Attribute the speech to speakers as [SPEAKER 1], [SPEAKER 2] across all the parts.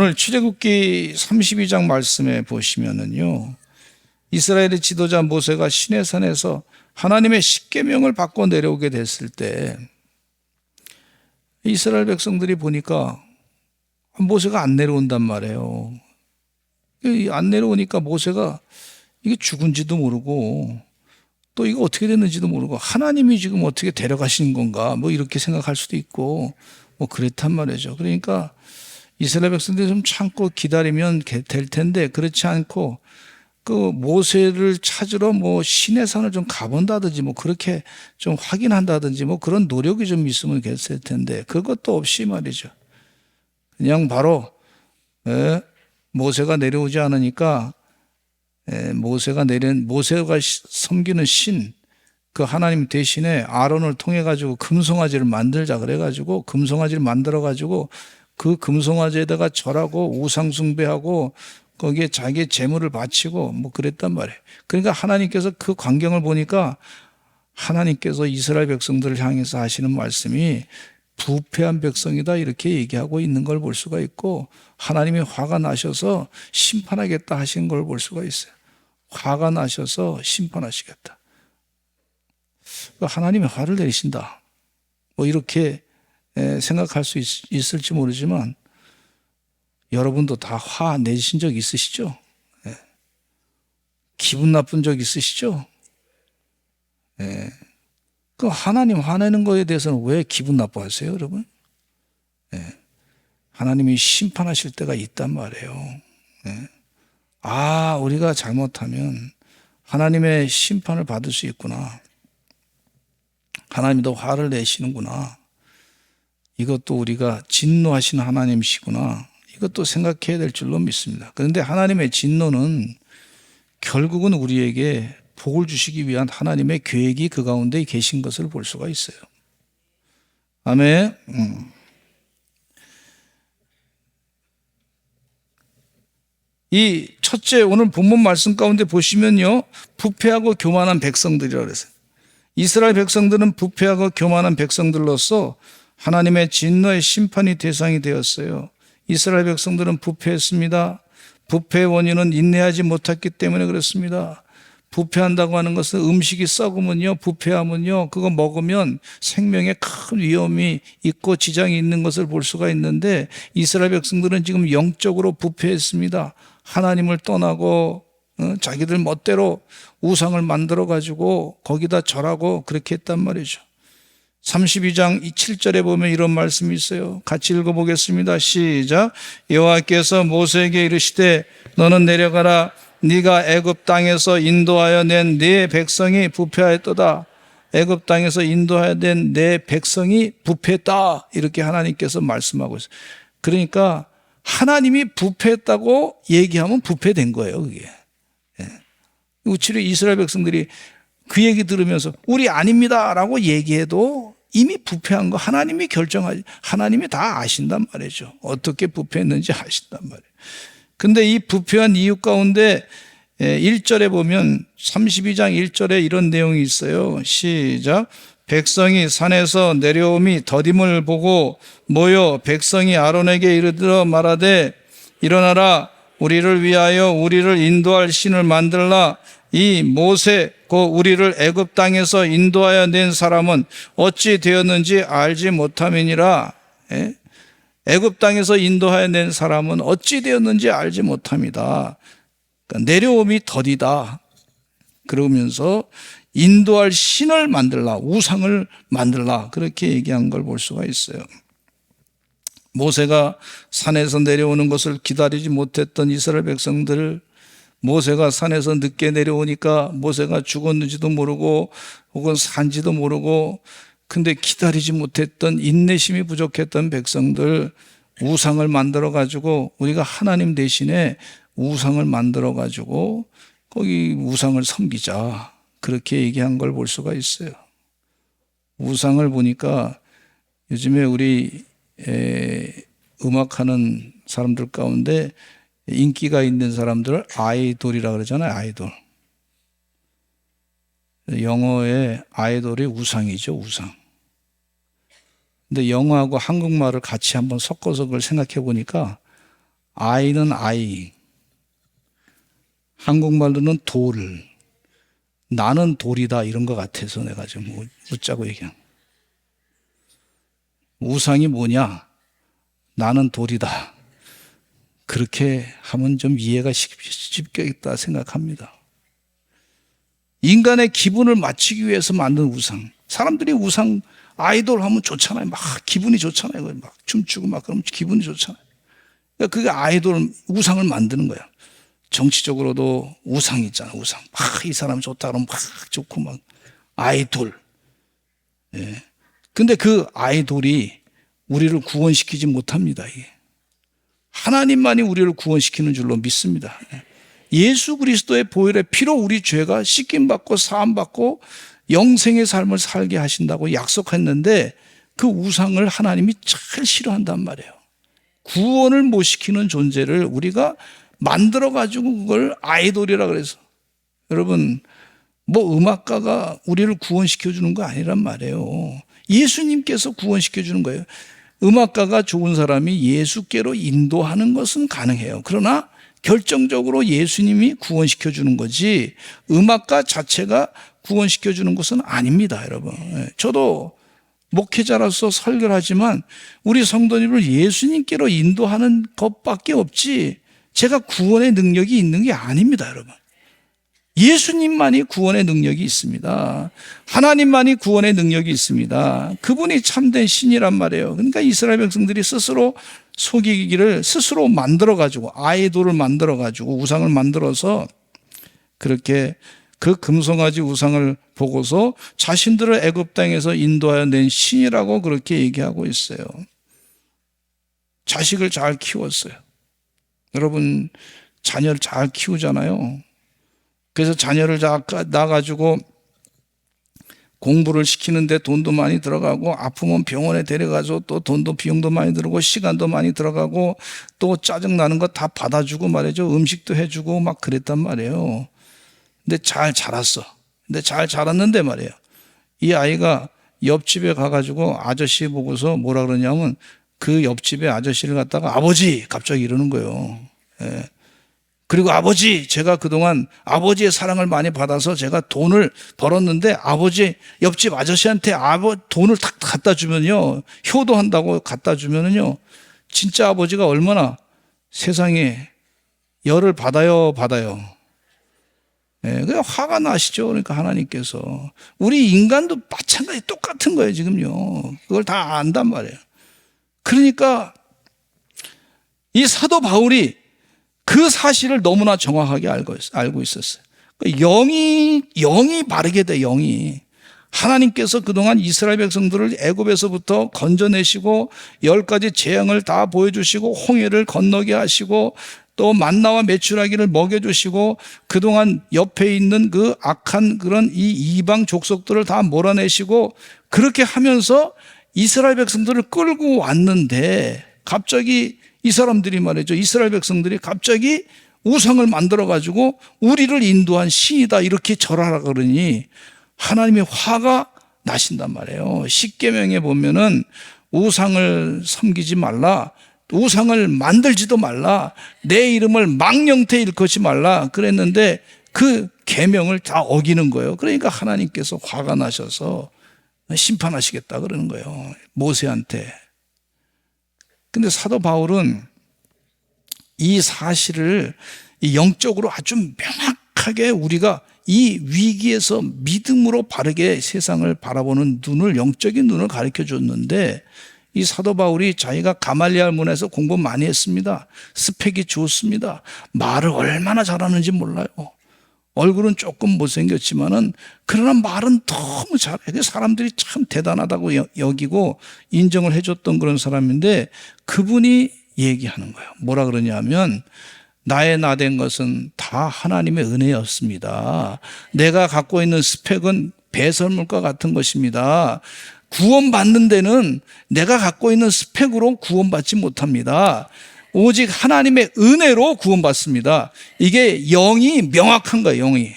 [SPEAKER 1] 오늘 출애굽기 32장 말씀에 보시면은요, 이스라엘의 지도자 모세가 시내산에서 하나님의 십계명을 받고 내려오게 됐을 때 이스라엘 백성들이 보니까 모세가 안 내려온단 말이에요. 안 내려오니까 모세가 이게 죽은지도 모르고 또 이거 어떻게 됐는지도 모르고 하나님이 지금 어떻게 데려가시는 건가 뭐 이렇게 생각할 수도 있고 뭐 그랬단 말이죠. 그러니까 이스라엘 백성들이 좀 참고 기다리면 될 텐데 그렇지 않고 그 모세를 찾으러 뭐 시내산을 좀 가본다든지 뭐 그렇게 좀 확인한다든지 뭐 그런 노력이 좀 있으면 됐을 텐데 그것도 없이 말이죠. 그냥 바로 모세가 내려오지 않으니까 모세가 섬기는 신, 그 하나님 대신에 아론을 통해 가지고 금송아지를 만들자 그래 가지고 금송아지를 만들어 가지고 그 금송아지에다가 절하고 우상 숭배하고 거기에 자기의 재물을 바치고 뭐 그랬단 말이에요. 그러니까 하나님께서 그 광경을 보니까 하나님께서 이스라엘 백성들을 향해서 하시는 말씀이 부패한 백성이다 이렇게 얘기하고 있는 걸 볼 수가 있고 하나님이 화가 나셔서 심판하겠다 하신 걸 볼 수가 있어요. 화가 나셔서 심판하시겠다. 하나님이 화를 내리신다. 뭐 이렇게 생각할 수 있을지 모르지만 여러분도 다 화 내신 적 있으시죠? 기분 나쁜 적 있으시죠? 그 하나님 화내는 거에 대해서는 왜 기분 나빠하세요, 여러분? 하나님이 심판하실 때가 있단 말이에요. 우리가 잘못하면 하나님의 심판을 받을 수 있구나. 하나님도 화를 내시는구나. 이것도 우리가 진노하시는 하나님이시구나. 이것도 생각해야 될 줄로 믿습니다. 그런데 하나님의 진노는 결국은 우리에게 복을 주시기 위한 하나님의 계획이 그 가운데 계신 것을 볼 수가 있어요. 아멘. 이 첫째 오늘 본문 말씀 가운데 보시면요, 부패하고 교만한 백성들이라고 그랬어요. 이스라엘 백성들은 부패하고 교만한 백성들로서 하나님의 진노의 심판이 대상이 되었어요. 이스라엘 백성들은 부패했습니다. 부패의 원인은 인내하지 못했기 때문에 그렇습니다. 부패한다고 하는 것은 음식이 썩으면요, 부패하면요, 그거 먹으면 생명에 큰 위험이 있고 지장이 있는 것을 볼 수가 있는데 이스라엘 백성들은 지금 영적으로 부패했습니다. 하나님을 떠나고 자기들 멋대로 우상을 만들어 가지고 거기다 절하고 그렇게 했단 말이죠. 32장 7절에 보면 이런 말씀이 있어요. 같이 읽어보겠습니다. 시작. 여호와께서 모세에게 이르시되 너는 내려가라. 네가 애굽 땅에서 인도하여 낸 네 백성이 부패하였도다. 애굽 땅에서 인도하여 낸 네 백성이 부패했다. 이렇게 하나님께서 말씀하고 있어요. 그러니까 하나님이 부패했다고 얘기하면 부패된 거예요, 그게. 우치로 이스라엘 백성들이 그 얘기 들으면서 우리 아닙니다 라고 얘기해도 이미 부패한 거 하나님이 결정하지, 하나님이 다 아신단 말이죠. 어떻게 부패했는지 아신단 말이에요. 근데 이 부패한 이유 가운데 1절에 보면 32장 1절에 이런 내용이 있어요. 시작. 백성이 산에서 내려옴이 더딤을 보고 모여 백성이 아론에게 이르러 말하되 일어나라 우리를 위하여 우리를 인도할 신을 만들라. 이 모세 곧 우리를 애굽 땅에서 인도하여 낸 사람은 어찌 되었는지 알지 못함이니라. 애굽 땅에서 인도하여 낸 사람은 어찌 되었는지 알지 못함이다. 그러니까 내려옴이 더디다. 그러면서 인도할 신을 만들라, 우상을 만들라, 그렇게 얘기한 걸 볼 수가 있어요. 모세가 산에서 내려오는 것을 기다리지 못했던 이스라엘 백성들, 모세가 산에서 늦게 내려오니까 모세가 죽었는지도 모르고 혹은 산지도 모르고 근데 기다리지 못했던 인내심이 부족했던 백성들, 우상을 만들어 가지고 우리가 하나님 대신에 우상을 만들어 가지고 거기 우상을 섬기자, 그렇게 얘기한 걸 볼 수가 있어요. 우상을 보니까 요즘에 우리 음악하는 사람들 가운데 인기가 있는 사람들을 아이돌이라고 그러잖아요. 아이돌. 영어의 아이돌이 우상이죠. 우상. 근데 영어하고 한국말을 같이 한번 섞어서 그걸 생각해 보니까 아이는 아이, 한국말로는 돌, 나는 돌이다 이런 것 같아서 내가 좀 묻자고 얘기한. 우상이 뭐냐? 나는 돌이다. 그렇게 하면 좀 이해가 쉽겠다 생각합니다. 인간의 기분을 맞추기 위해서 만든 우상. 사람들이 우상, 아이돌 하면 좋잖아요. 막 기분이 좋잖아요. 막 춤추고 막 그러면 기분이 좋잖아요. 그러니까 그게 아이돌, 우상을 만드는 거야. 정치적으로도 우상이 있잖아, 우상. 막 이 사람 좋다 그러면 막 좋고 막 아이돌. 예. 근데 그 아이돌이 우리를 구원시키지 못합니다, 이게. 하나님만이 우리를 구원시키는 줄로 믿습니다. 예수 그리스도의 보혈의 피로 우리 죄가 씻김받고 사함받고 영생의 삶을 살게 하신다고 약속했는데 그 우상을 하나님이 잘 싫어한단 말이에요. 구원을 못 시키는 존재를 우리가 만들어가지고 그걸 아이돌이라 그래서. 여러분, 뭐 음악가가 우리를 구원시켜주는 거 아니란 말이에요. 예수님께서 구원시켜주는 거예요. 음악가가 좋은 사람이 예수께로 인도하는 것은 가능해요. 그러나 결정적으로 예수님이 구원시켜주는 거지 음악가 자체가 구원시켜주는 것은 아닙니다, 여러분. 저도 목회자로서 설교를 하지만 우리 성도님을 예수님께로 인도하는 것밖에 없지 제가 구원의 능력이 있는 게 아닙니다, 여러분. 예수님만이 구원의 능력이 있습니다. 하나님만이 구원의 능력이 있습니다. 그분이 참된 신이란 말이에요. 그러니까 이스라엘 백성들이 스스로 속이기를 스스로 만들어가지고 아이돌을 만들어가지고 우상을 만들어서 그렇게 그 금송아지 우상을 보고서 자신들을 애굽 땅에서 인도하여 낸 신이라고 그렇게 얘기하고 있어요. 자식을 잘 키웠어요. 여러분 자녀를 잘 키우잖아요. 그래서 자녀를 낳아가지고 공부를 시키는데 돈도 많이 들어가고 아프면 병원에 데려가서 또 돈도 비용도 많이 들고 시간도 많이 들어가고 또 짜증나는 거 다 받아주고 말이죠. 음식도 해주고 막 그랬단 말이에요. 근데 잘 자랐어. 근데 잘 자랐는데 말이에요. 이 아이가 옆집에 가가지고 아저씨 보고서 뭐라 그러냐면 그 옆집에 아저씨를 갖다가 아버지 갑자기 이러는 거예요. 예. 그리고 아버지, 제가 그동안 아버지의 사랑을 많이 받아서 제가 돈을 벌었는데 아버지 옆집 아저씨한테 돈을 탁 갖다 주면요, 효도한다고 갖다 주면은요, 진짜 아버지가 얼마나 세상에 열을 받아요. 예, 그냥 화가 나시죠. 그러니까 하나님께서. 우리 인간도 마찬가지 똑같은 거예요, 지금요. 그걸 다 안단 말이에요. 그러니까 이 사도 바울이 그 사실을 너무나 정확하게 알고 있었어요. 영이 바르게 돼, 영이. 하나님께서 그동안 이스라엘 백성들을 애굽에서부터 건져내시고 10가지 재앙을 다 보여주시고 홍해를 건너게 하시고 또 만나와 메추라기를 먹여주시고 그동안 옆에 있는 그 악한 그런 이 이방 족속들을 다 몰아내시고 그렇게 하면서 이스라엘 백성들을 끌고 왔는데 갑자기 이 사람들이 말이죠. 이스라엘 백성들이 갑자기 우상을 만들어가지고 우리를 인도한 신이다 이렇게 절하라 그러니 하나님의 화가 나신단 말이에요. 십계명에 보면은 우상을 섬기지 말라, 우상을 만들지도 말라, 내 이름을 망령태 일컫지 말라 그랬는데 그 계명을 다 어기는 거예요. 그러니까 하나님께서 화가 나셔서 심판하시겠다 그러는 거예요, 모세한테. 근데 사도 바울은 이 사실을 영적으로 아주 명확하게 우리가 이 위기에서 믿음으로 바르게 세상을 바라보는 눈을, 영적인 눈을 가르쳐 줬는데 이 사도 바울이 자기가 가말리알 문에서 공부 많이 했습니다. 스펙이 좋습니다. 말을 얼마나 잘하는지 몰라요. 얼굴은 조금 못생겼지만은 그러나 말은 너무 잘해. 사람들이 참 대단하다고 여기고 인정을 해줬던 그런 사람인데 그분이 얘기하는 거예요. 뭐라 그러냐면 나의 나된 것은 다 하나님의 은혜였습니다. 내가 갖고 있는 스펙은 배설물과 같은 것입니다. 구원받는 데는 내가 갖고 있는 스펙으로 구원받지 못합니다. 오직 하나님의 은혜로 구원받습니다. 이게 영이 명확한 거예요, 영이.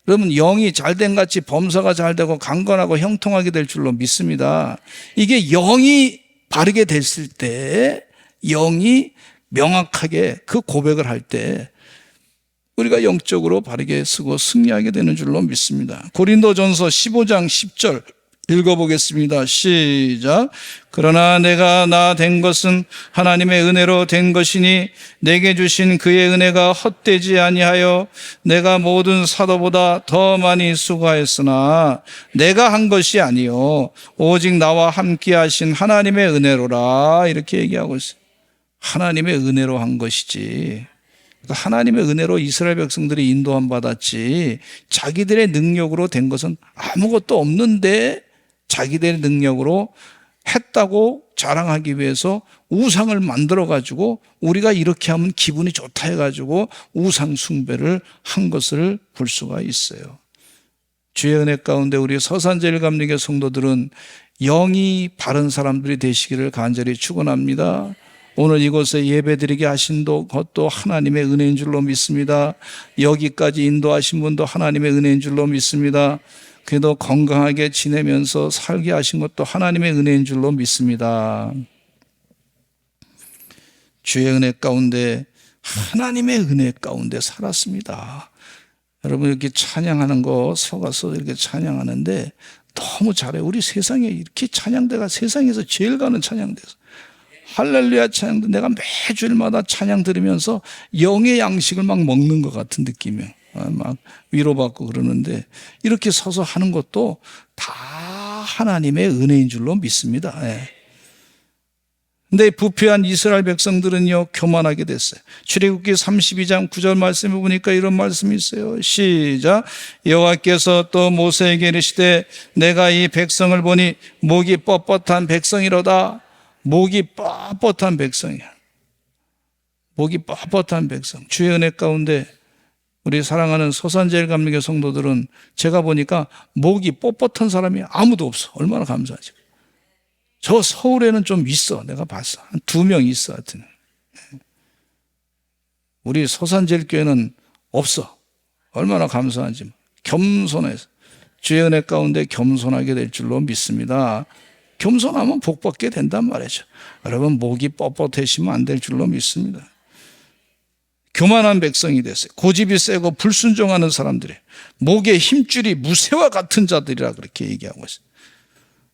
[SPEAKER 1] 그러면 영이 잘된 같이 범사가 잘되고 강건하고 형통하게 될 줄로 믿습니다. 이게 영이 바르게 됐을 때 영이 명확하게 그 고백을 할 때 우리가 영적으로 바르게 쓰고 승리하게 되는 줄로 믿습니다. 고린도전서 15장 10절 읽어보겠습니다. 시작. 그러나 내가 나 된 것은 하나님의 은혜로 된 것이니 내게 주신 그의 은혜가 헛되지 아니하여 내가 모든 사도보다 더 많이 수고하였으나 내가 한 것이 아니요 오직 나와 함께 하신 하나님의 은혜로라. 이렇게 얘기하고 있어요. 하나님의 은혜로 한 것이지. 하나님의 은혜로 이스라엘 백성들이 인도함 받았지 자기들의 능력으로 된 것은 아무것도 없는데 자기들의 능력으로 했다고 자랑하기 위해서 우상을 만들어 가지고 우리가 이렇게 하면 기분이 좋다 해가지고 우상 숭배를 한 것을 볼 수가 있어요. 주의 은혜 가운데 우리 서산제일감리교 성도들은 영이 바른 사람들이 되시기를 간절히 축원합니다. 오늘 이곳에 예배드리게 하신 것도 하나님의 은혜인 줄로 믿습니다. 여기까지 인도하신 분도 하나님의 은혜인 줄로 믿습니다. 그래도 건강하게 지내면서 살게 하신 것도 하나님의 은혜인 줄로 믿습니다. 주의 은혜 가운데 하나님의 은혜 가운데 살았습니다. 여러분 이렇게 찬양하는 거 서가서 이렇게 찬양하는데 너무 잘해요. 우리 세상에 이렇게 찬양대가 세상에서 제일 가는 찬양대에서 할렐루야 찬양도 내가 매주일마다 찬양 들으면서 영의 양식을 막 먹는 것 같은 느낌이에요. 막 위로받고 그러는데 이렇게 서서 하는 것도 다 하나님의 은혜인 줄로 믿습니다. 근데 부패한 이스라엘 백성들은요 교만하게 됐어요. 출애굽기 32장 9절 말씀에 보니까 이런 말씀이 있어요. 시작. 여호와께서 또 모세에게 이르시되 내가 이 백성을 보니 목이 뻣뻣한 백성이로다. 목이 뻣뻣한 백성이야. 목이 뻣뻣한 백성. 주의 은혜 가운데 우리 사랑하는 서산제일감리교 성도들은 제가 보니까 목이 뻣뻣한 사람이 아무도 없어. 얼마나 감사하지. 저 서울에는 좀 있어. 내가 봤어. 한 2명 있어. 하여튼. 우리 서산제일교회는 없어. 얼마나 감사한지. 겸손해서. 주의 은혜 가운데 겸손하게 될 줄로 믿습니다. 겸손하면 복받게 된단 말이죠. 여러분 목이 뻣뻣해지면 안 될 줄로 믿습니다. 교만한 백성이 됐어요. 고집이 세고 불순종하는 사람들이 목의 힘줄이 무쇠와 같은 자들이라 그렇게 얘기하고 있어요.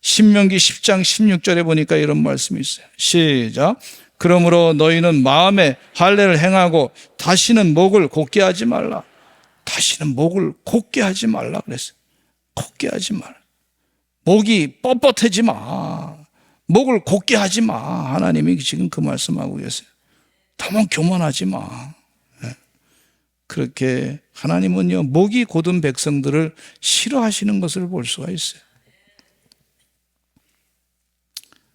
[SPEAKER 1] 신명기 10장 16절에 보니까 이런 말씀이 있어요. 시작. 그러므로 너희는 마음에 할례를 행하고 다시는 목을 곧게 하지 말라. 다시는 목을 곧게 하지 말라 그랬어요. 곧게 하지 말라. 목이 뻣뻣해지 마. 목을 곧게 하지 마. 하나님이 지금 그 말씀하고 계세요. 다만 교만하지 마. 그렇게 하나님은요 목이 곧은 백성들을 싫어하시는 것을 볼 수가 있어요.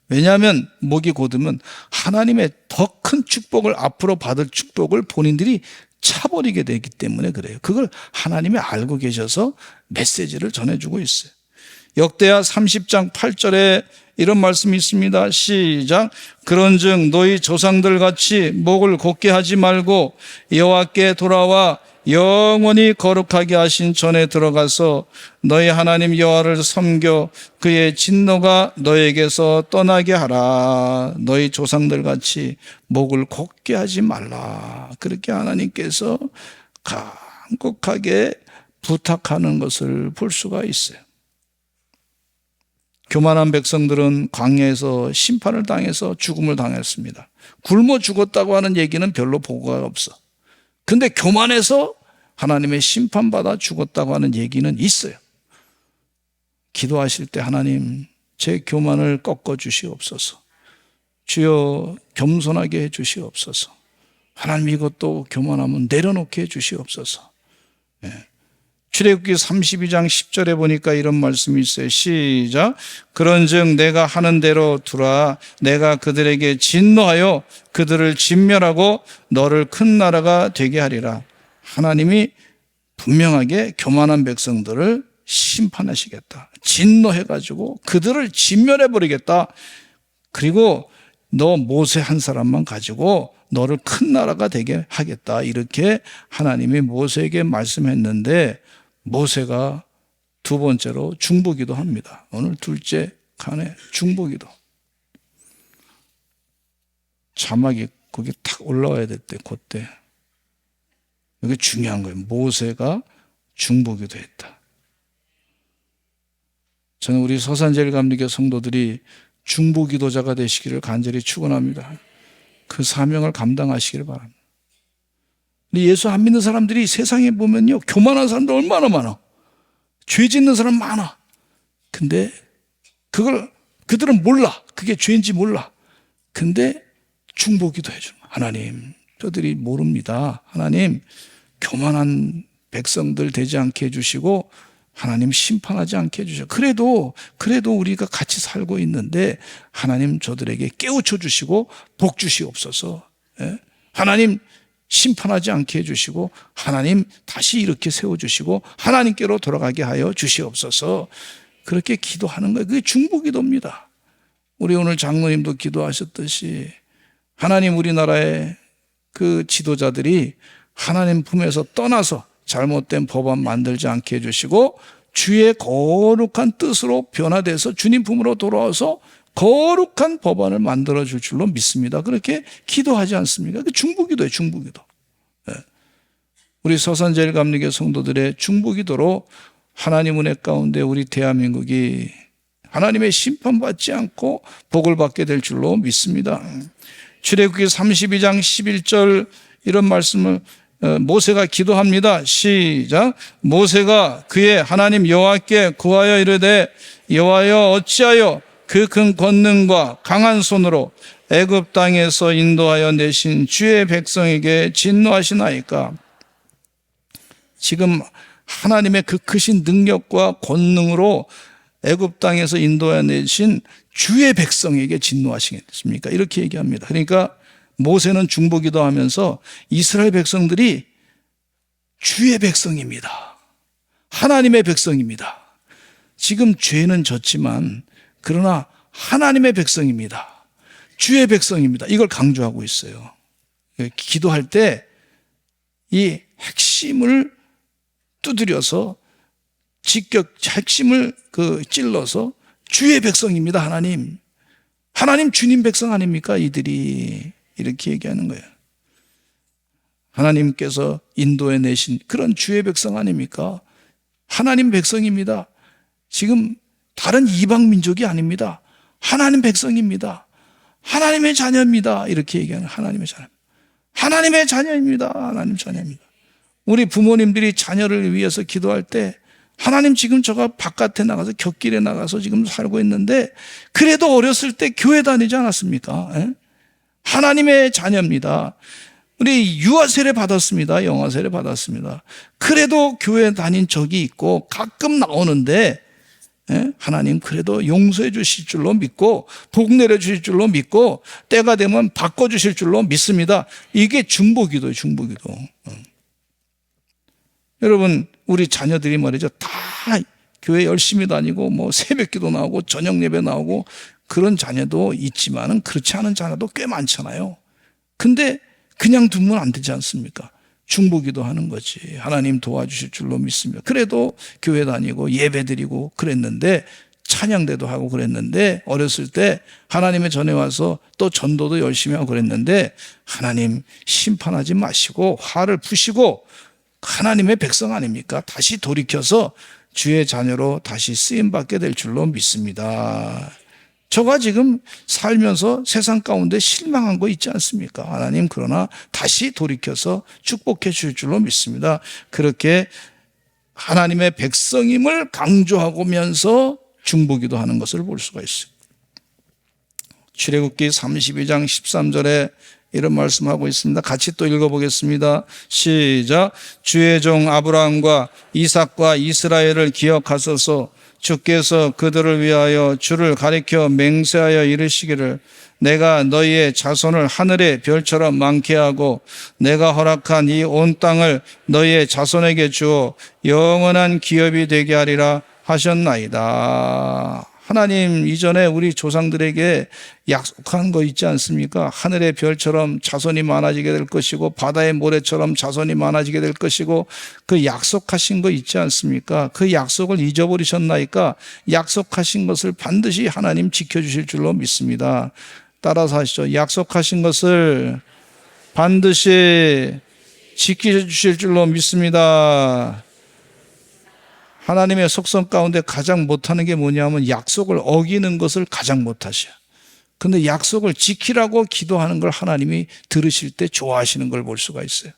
[SPEAKER 1] 왜냐하면 목이 곧으면 하나님의 더 큰 축복을 앞으로 받을 축복을 본인들이 차버리게 되기 때문에 그래요. 그걸 하나님이 알고 계셔서 메시지를 전해주고 있어요. 역대하 30장 8절에 이런 말씀이 있습니다. 시작. 그런즉 너희 조상들 같이 목을 곧게 하지 말고 여호와께 돌아와 영원히 거룩하게 하신 전에 들어가서 너희 하나님 여호와를 섬겨 그의 진노가 너에게서 떠나게 하라. 너희 조상들 같이 목을 곧게 하지 말라. 그렇게 하나님께서 간곡하게 부탁하는 것을 볼 수가 있어요. 교만한 백성들은 광야에서 심판을 당해서 죽음을 당했습니다. 굶어 죽었다고 하는 얘기는 별로 보고가 없어. 근데 교만해서 하나님의 심판받아 죽었다고 하는 얘기는 있어요. 기도하실 때 하나님 제 교만을 꺾어 주시옵소서. 주여 겸손하게 해 주시옵소서. 하나님 이것도 교만하면 내려놓게 해 주시옵소서. 출애굽기 32장 10절에 보니까 이런 말씀이 있어요. 시작. 그런즉 내가 하는 대로 두라. 내가 그들에게 진노하여 그들을 진멸하고 너를 큰 나라가 되게 하리라. 하나님이 분명하게 교만한 백성들을 심판하시겠다. 진노해가지고 그들을 진멸해버리겠다. 그리고 너 모세 한 사람만 가지고 너를 큰 나라가 되게 하겠다. 이렇게 하나님이 모세에게 말씀했는데 모세가 두 번째로 중보기도 합니다. 오늘 둘째 칸에 중보기도. 자막이 거기 탁 올라와야 됐대. 그때. 이게 중요한 거예요. 모세가 중보기도 했다. 저는 우리 서산제일감리교 성도들이 중보기도자가 되시기를 간절히 축원합니다. 그 사명을 감당하시기를 바랍니다. 예수 안 믿는 사람들이 세상에 보면요, 교만한 사람들 얼마나 많아. 죄 짓는 사람 많아. 근데 그걸 그들은 몰라. 그게 죄인지 몰라. 근데 중보기도 해주는 거야. 하나님, 저들이 모릅니다. 하나님, 교만한 백성들 되지 않게 해주시고 하나님 심판하지 않게 해주셔. 그래도 우리가 같이 살고 있는데 하나님 저들에게 깨우쳐 주시고 복 주시옵소서. 하나님 심판하지 않게 해주시고 하나님 다시 이렇게 세워주시고 하나님께로 돌아가게 하여 주시옵소서. 그렇게 기도하는 거예요. 그게 중보기도입니다. 우리 오늘 장로님도 기도하셨듯이 하나님 우리나라의 그 지도자들이 하나님 품에서 떠나서 잘못된 법안 만들지 않게 해주시고 주의 거룩한 뜻으로 변화돼서 주님 품으로 돌아와서 거룩한 법안을 만들어줄 줄로 믿습니다. 그렇게 기도하지 않습니까? 그 중보기도예요. 중보기도. 우리 서산제일감리교 성도들의 중보기도로 하나님 은혜 가운데 우리 대한민국이 하나님의 심판받지 않고 복을 받게 될 줄로 믿습니다. 출애굽기 32장 11절 이런 말씀을 모세가 기도합니다. 시작. 모세가 그의 하나님 여호와께 구하여 이르되 여호와여 어찌하여 그 큰 권능과 강한 손으로 애굽 땅에서 인도하여 내신 주의 백성에게 진노하시나이까. 지금 하나님의 그 크신 능력과 권능으로 애굽 땅에서 인도하여 내신 주의 백성에게 진노하시겠습니까? 이렇게 얘기합니다. 그러니까 모세는 중보기도 하면서 이스라엘 백성들이 주의 백성입니다. 하나님의 백성입니다. 지금 죄는 졌지만 그러나 하나님의 백성입니다. 주의 백성입니다. 이걸 강조하고 있어요. 기도할 때 이 핵심을 두드려서 직격 핵심을 찔러서 주의 백성입니다. 하나님 주님 백성 아닙니까? 이들이 이렇게 얘기하는 거예요. 하나님께서 인도해 내신 그런 주의 백성 아닙니까? 하나님 백성입니다. 지금 다른 이방 민족이 아닙니다. 하나님 백성입니다. 하나님의 자녀입니다. 이렇게 얘기하는 하나님의 자녀. 하나님의 자녀입니다. 하나님 자녀입니다. 우리 부모님들이 자녀를 위해서 기도할 때 하나님 지금 저가 바깥에 나가서 곁길에 나가서 지금 살고 있는데 그래도 어렸을 때 교회 다니지 않았습니까? 하나님의 자녀입니다. 우리 유아 세례 받았습니다. 영아 세례 받았습니다. 그래도 교회 다닌 적이 있고 가끔 나오는데 하나님 그래도 용서해 주실 줄로 믿고 복 내려 주실 줄로 믿고 때가 되면 바꿔주실 줄로 믿습니다. 이게 중보기도예요. 중보기도. 여러분 우리 자녀들이 말이죠. 다 교회 열심히 다니고 뭐 새벽기도 나오고 저녁 예배 나오고 그런 자녀도 있지만은 그렇지 않은 자녀도 꽤 많잖아요. 근데 그냥 두면 안 되지 않습니까? 중보기도 하는 거지. 하나님 도와주실 줄로 믿습니다. 그래도 교회 다니고 예배 드리고 그랬는데 찬양대도 하고 그랬는데 어렸을 때 하나님의 전에 와서 또 전도도 열심히 하고 그랬는데 하나님 심판하지 마시고 화를 푸시고 하나님의 백성 아닙니까? 다시 돌이켜서 주의 자녀로 다시 쓰임받게 될 줄로 믿습니다. 저가 지금 살면서 세상 가운데 실망한 거 있지 않습니까? 하나님 그러나 다시 돌이켜서 축복해 주실 줄로 믿습니다. 그렇게 하나님의 백성임을 강조하면서 중보기도 하는 것을 볼 수가 있어요. 출애굽기 32장 13절에 이런 말씀하고 있습니다. 같이 또 읽어보겠습니다. 시작. 주의 종 아브라함과 이삭과 이스라엘을 기억하소서. 주께서 그들을 위하여 주를 가리켜 맹세하여 이르시기를 내가 너희의 자손을 하늘의 별처럼 많게 하고 내가 허락한 이 온 땅을 너희의 자손에게 주어 영원한 기업이 되게 하리라 하셨나이다. 하나님 이전에 우리 조상들에게 약속한 거 있지 않습니까? 하늘의 별처럼 자손이 많아지게 될 것이고 바다의 모래처럼 자손이 많아지게 될 것이고 그 약속하신 거 있지 않습니까? 그 약속을 잊어버리셨나이까? 약속하신 것을 반드시 하나님 지켜주실 줄로 믿습니다. 따라서 하시죠. 약속하신 것을 반드시 지켜주실 줄로 믿습니다. 하나님의 속성 가운데 가장 못하는 게 뭐냐면 약속을 어기는 것을 가장 못하셔. 근데 약속을 지키라고 기도하는 걸 하나님이 들으실 때 좋아하시는 걸 볼 수가 있어요.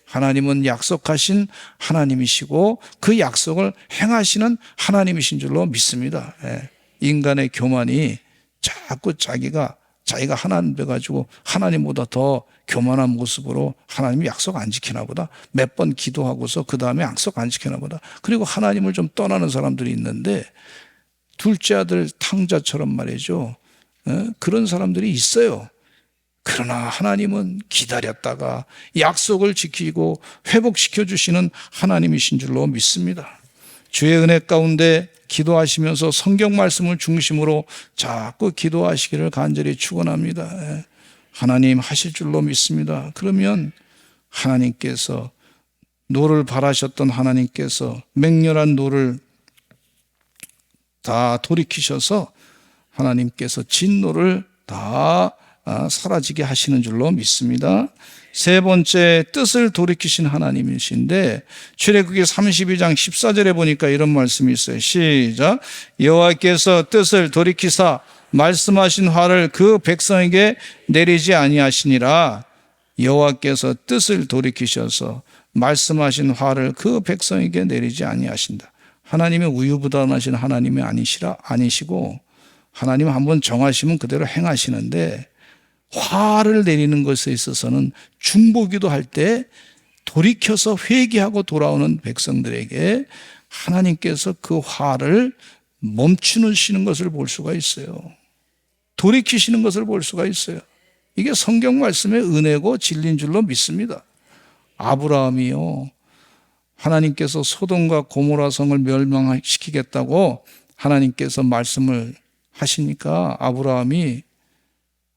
[SPEAKER 1] 하나님은 약속하신 하나님이시고 그 약속을 행하시는 하나님이신 줄로 믿습니다. 인간의 교만이 자꾸 자기가 하나님 돼가지고 하나님보다 더 교만한 모습으로 하나님이 약속 안 지키나 보다. 몇 번 기도하고서 그 다음에 약속 안 지키나 보다. 그리고 하나님을 좀 떠나는 사람들이 있는데 둘째 아들 탕자처럼 말이죠. 그런 사람들이 있어요. 그러나 하나님은 기다렸다가 약속을 지키고 회복시켜 주시는 하나님이신 줄로 믿습니다. 주의 은혜 가운데 기도하시면서 성경 말씀을 중심으로 자꾸 기도하시기를 간절히 축원합니다. 하나님 하실 줄로 믿습니다. 그러면 하나님께서 노를 바라셨던 하나님께서 맹렬한 노를 다 돌이키셔서 하나님께서 진노를 다 사라지게 하시는 줄로 믿습니다. 세 번째, 뜻을 돌이키신 하나님이신데 출애굽기 32장 14절에 보니까 이런 말씀이 있어요. 시작. 여호와께서 뜻을 돌이키사 말씀하신 화를 그 백성에게 내리지 아니하시니라. 여호와께서 뜻을 돌이키셔서 말씀하신 화를 그 백성에게 내리지 아니하신다. 하나님이 우유부단하신 하나님이 아니시고 하나님 한번 정하시면 그대로 행하시는데 화를 내리는 것에 있어서는 중보기도 할 때 돌이켜서 회개하고 돌아오는 백성들에게 하나님께서 그 화를 멈추시는 것을 볼 수가 있어요. 돌이키시는 것을 볼 수가 있어요. 이게 성경 말씀의 은혜고 진리인 줄로 믿습니다. 아브라함이요, 하나님께서 소돔과 고모라 성을 멸망시키겠다고 하나님께서 말씀을 하시니까 아브라함이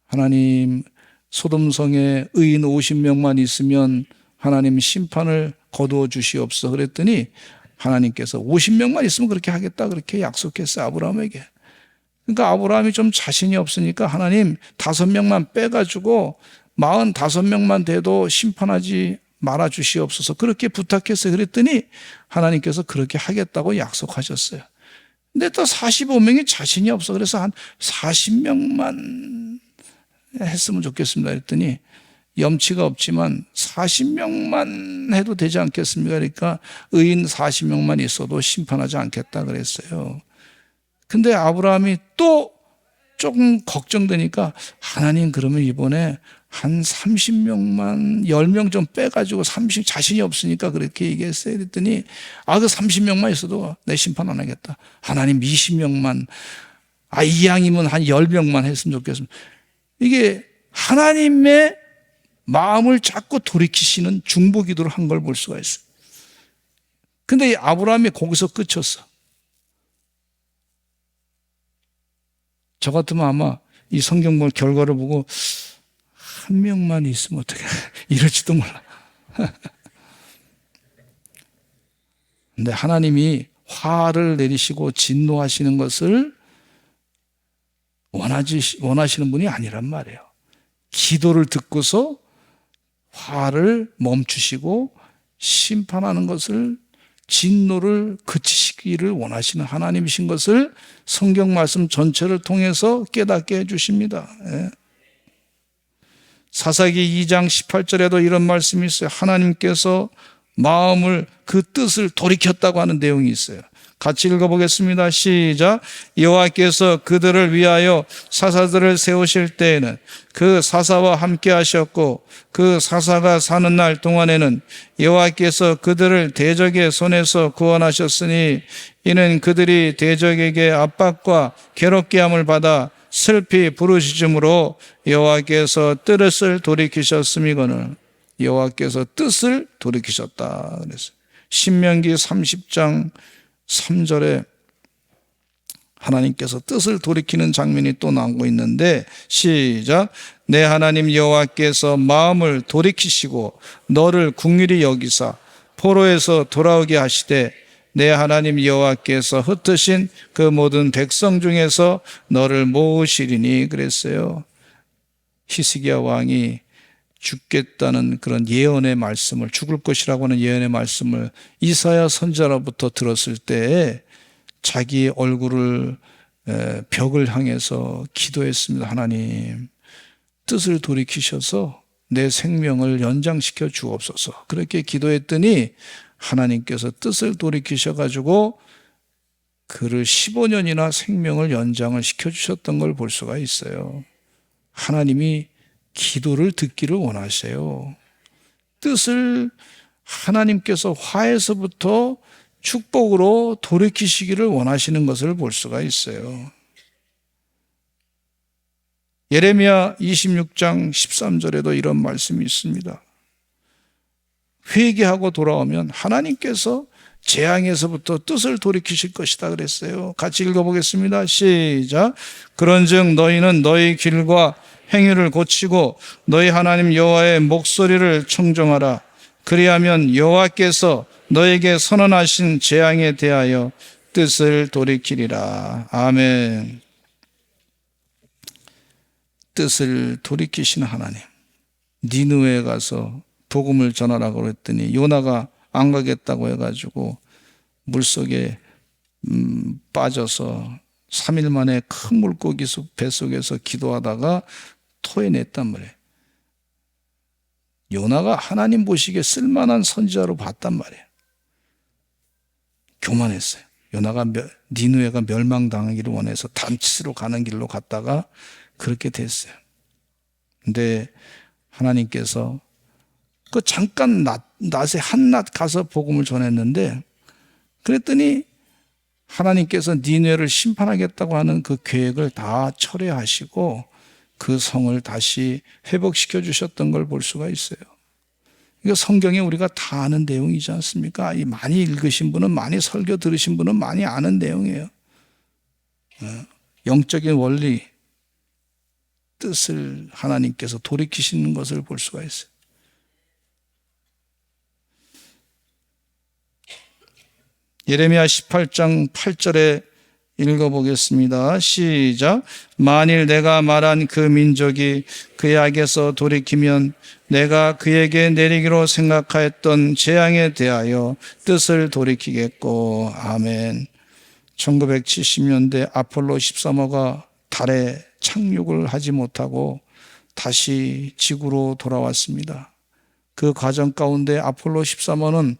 [SPEAKER 1] 하나님 소돔성에 의인 50명만 있으면 하나님 심판을 거두어 주시옵소서 그랬더니 하나님께서 50명만 있으면 그렇게 하겠다 그렇게 약속했어요, 아브라함에게. 그러니까 아브라함이 좀 자신이 없으니까 하나님 5명만 빼가지고 45명만 돼도 심판하지 말아 주시옵소서 그렇게 부탁했어요. 그랬더니 하나님께서 그렇게 하겠다고 약속하셨어요. 근데 또 45명이 자신이 없어. 그래서 한 40명만 했으면 좋겠습니다. 그랬더니 염치가 없지만 40명만 해도 되지 않겠습니까? 그러니까 의인 40명만 있어도 심판하지 않겠다 그랬어요. 근데 아브라함이 또 조금 걱정되니까 하나님 그러면 이번에 한 30명만 10명 좀 빼가지고 30 자신이 없으니까 그렇게 얘기했어요. 그랬더니 그 30명만 있어도 내 심판 안 하겠다. 하나님 20명만 이왕이면 한 10명만 했으면 좋겠습니다. 이게 하나님의 마음을 자꾸 돌이키시는 중보기도를 한 걸 볼 수가 있어요. 근데 아브라함이 거기서 끝쳤어. 저 같으면 아마 이 성경물 결과를 보고 한 명만 있으면 어떡해 이럴지도 몰라. 근데 하나님이 화를 내리시고 진노하시는 것을 원하시는 분이 아니란 말이에요. 기도를 듣고서 화를 멈추시고 심판하는 것을 진노를 그치시기를 원하시는 하나님이신 것을 성경 말씀 전체를 통해서 깨닫게 해주십니다. 사사기 2장 18절에도 이런 말씀이 있어요. 하나님께서 마음을 그 뜻을 돌이켰다고 하는 내용이 있어요. 같이 읽어보겠습니다. 시작. 여호와께서 그들을 위하여 사사들을 세우실 때에는 그 사사와 함께 하셨고 그 사사가 사는 날 동안에는 여호와께서 그들을 대적의 손에서 구원하셨으니 이는 그들이 대적에게 압박과 괴롭게 함을 받아 슬피 부르짖음으로 여호와께서 뜻을 돌이키셨음이거늘. 여호와께서 뜻을 돌이키셨다 그랬어요. 신명기 30장 3절에 하나님께서 뜻을 돌이키는 장면이 또 나오고 있는데 시작. 내 하나님 여호와께서 마음을 돌이키시고 너를 긍휼히 여기사 포로에서 돌아오게 하시되 내 하나님 여호와께서 흩으신 그 모든 백성 중에서 너를 모으시리니 그랬어요. 히스기야 왕이 죽겠다는 그런 예언의 말씀을, 죽을 것이라고 하는 예언의 말씀을 이사야 선지자로부터 들었을 때 자기 얼굴을 벽을 향해서 기도했습니다. 하나님, 뜻을 돌이키셔서 내 생명을 연장시켜 주옵소서. 그렇게 기도했더니 하나님께서 뜻을 돌이키셔가지고 그를 15년이나 생명을 연장을 시켜주셨던 걸 볼 수가 있어요. 하나님이 기도를 듣기를 원하세요. 뜻을 하나님께서 화에서부터 축복으로 돌이키시기를 원하시는 것을 볼 수가 있어요. 예레미야 26장 13절에도 이런 말씀이 있습니다. 회개하고 돌아오면 하나님께서 재앙에서부터 뜻을 돌이키실 것이다 그랬어요. 같이 읽어보겠습니다. 시작. 그런즉 너희는 너희 길과 행위를 고치고 너희 하나님 여호와의 목소리를 청정하라. 그리하면 여호와께서 너에게 선언하신 재앙에 대하여 뜻을 돌이키리라. 아멘. 뜻을 돌이키신 하나님. 니느웨에 가서 복음을 전하라고 그랬더니 요나가 안 가겠다고 해가지고 물속에 빠져서 3일 만에 큰 물고기 뱃속에서 기도하다가 토해냈단 말이에요. 요나가 하나님 보시기에 쓸만한 선지자로 봤단 말이에요. 교만했어요. 요나가 니느웨가 멸망당하기를 원해서 담치스로 가는 길로 갔다가 그렇게 됐어요. 근데 하나님께서 그 잠깐 낮에 한낮 가서 복음을 전했는데 그랬더니 하나님께서 니느웨를 심판하겠다고 하는 그 계획을 다 철회하시고 그 성을 다시 회복시켜 주셨던 걸 볼 수가 있어요. 이거 성경에 우리가 다 아는 내용이지 않습니까? 많이 읽으신 분은, 많이 설교 들으신 분은 많이 아는 내용이에요. 영적인 원리, 뜻을 하나님께서 돌이키시는 것을 볼 수가 있어요. 예레미야 18장 8절에 읽어보겠습니다. 시작. 만일 내가 말한 그 민족이 그의 악에서 돌이키면 내가 그에게 내리기로 생각하였던 재앙에 대하여 뜻을 돌이키겠고. 아멘. 1970년대 아폴로 13호가 달에 착륙을 하지 못하고 다시 지구로 돌아왔습니다. 그 과정 가운데 아폴로 13호는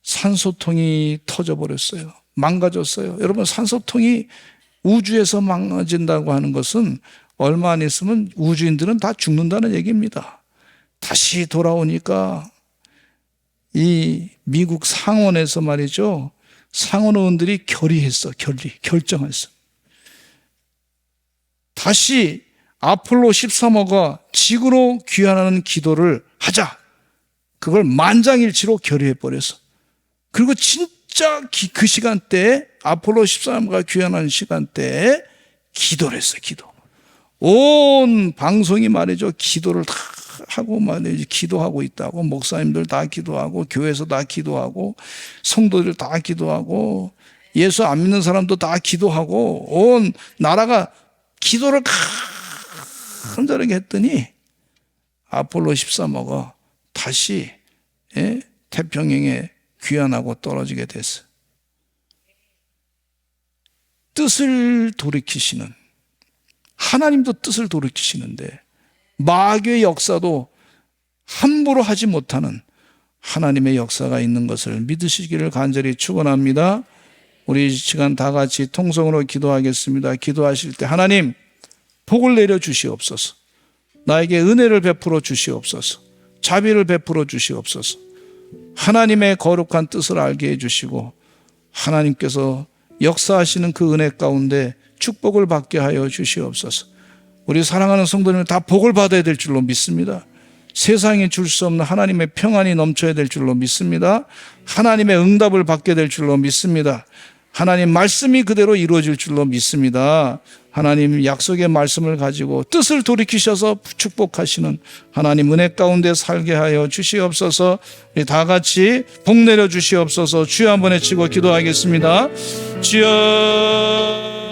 [SPEAKER 1] 산소통이 터져버렸어요. 망가졌어요. 여러분, 산소통이 우주에서 망가진다고 하는 것은 얼마 안 있으면 우주인들은 다 죽는다는 얘기입니다. 다시 돌아오니까 이 미국 상원에서 말이죠. 상원 의원들이 결정했어. 다시 아폴로 13호가 지구로 귀환하는 기도를 하자. 그걸 만장일치로 결의해버렸어. 그리고 진짜 그 시간대에 아폴로 13호가 귀환하는 시간대에 기도를 했어요. 온 방송이 말이죠. 기도를 다 하고 말이죠. 기도하고 있다고. 목사님들 다 기도하고 교회에서 다 기도하고 성도들 다 기도하고 예수 안 믿는 사람도 다 기도하고 온 나라가 기도를 간절하게 했더니 아폴로 13호가 다시 태평양에 귀환하고 떨어지게 됐어요. 뜻을 돌이키시는, 하나님도 뜻을 돌이키시는데 마귀의 역사도 함부로 하지 못하는 하나님의 역사가 있는 것을 믿으시기를 간절히 축원합니다. 우리 이 시간 다 같이 통성으로 기도하겠습니다. 기도하실 때 하나님 복을 내려 주시옵소서. 나에게 은혜를 베풀어 주시옵소서. 자비를 베풀어 주시옵소서. 하나님의 거룩한 뜻을 알게 해주시고 하나님께서 역사하시는 그 은혜 가운데 축복을 받게 하여 주시옵소서. 우리 사랑하는 성도님은 다 복을 받아야 될 줄로 믿습니다. 세상에 줄 수 없는 하나님의 평안이 넘쳐야 될 줄로 믿습니다. 하나님의 응답을 받게 될 줄로 믿습니다. 하나님 말씀이 그대로 이루어질 줄로 믿습니다. 하나님 약속의 말씀을 가지고 뜻을 돌이키셔서 축복하시는 하나님 은혜 가운데 살게 하여 주시옵소서. 우리 다 같이 복 내려 주시옵소서. 주여 한번 외치고 기도하겠습니다. 주여